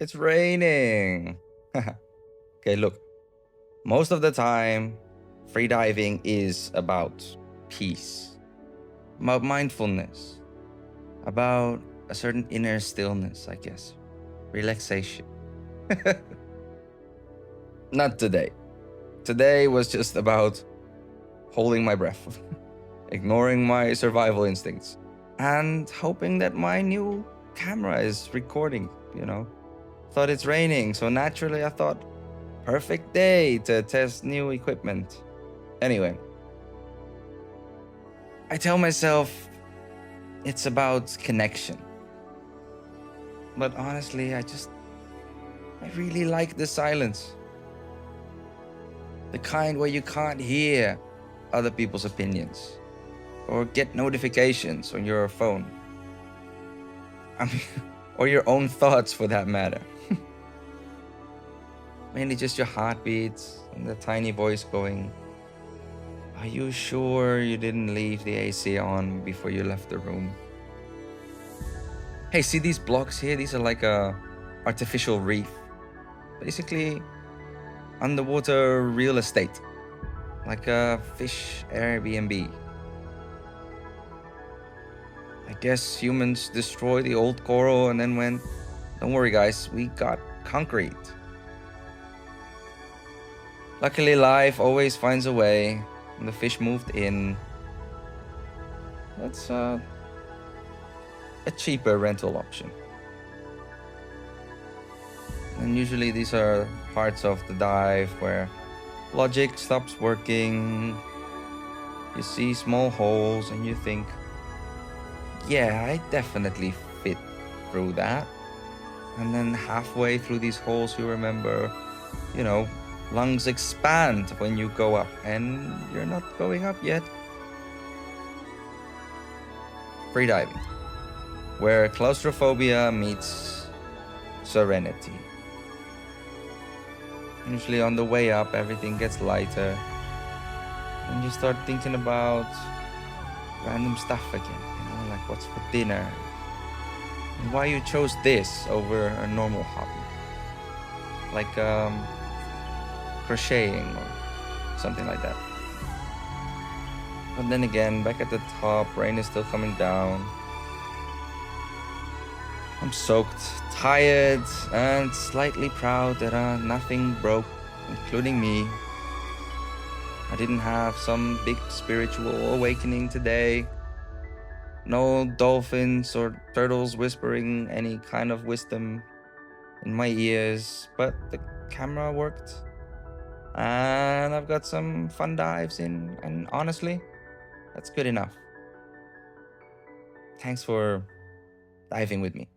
It's raining. Okay, look. Most of the time, freediving is about peace, about mindfulness, about a certain inner stillness, I guess. Relaxation. Not today. Today was just about holding my breath, ignoring my survival instincts, and hoping that my new camera is recording, Thought it's raining, so naturally I thought, perfect day to test new equipment. Anyway, I tell myself it's about connection. But honestly, I really like the silence. The kind where you can't hear other people's opinions or get notifications on your phone. I mean, or your own thoughts for that matter. Mainly just your heartbeats and the tiny voice going, "Are you sure you didn't leave the AC on before you left the room?" Hey, see these blocks here? These are like a artificial reef. Basically, underwater real estate. Like a fish Airbnb. I guess humans destroyed the old coral and then went, "Don't worry guys, we got concrete." Luckily, life always finds a way, and the fish moved in. That's a cheaper rental option. And usually these are parts of the dive where logic stops working. You see small holes and you think, yeah, I definitely fit through that. And then halfway through these holes, you remember, lungs expand when you go up, and you're not going up yet. Freediving, where claustrophobia meets serenity. Usually on the way up, everything gets lighter, and you start thinking about random stuff again, like what's for dinner, and why you chose this over a normal hobby, like crocheting or something like that. But then again, back at the top, rain is still coming down. I'm soaked, tired, and slightly proud that nothing broke, including me. I didn't have some big spiritual awakening today. No dolphins or turtles whispering any kind of wisdom in my ears, but the camera worked. And I've got some fun dives in, and honestly, that's good enough. Thanks for diving with me.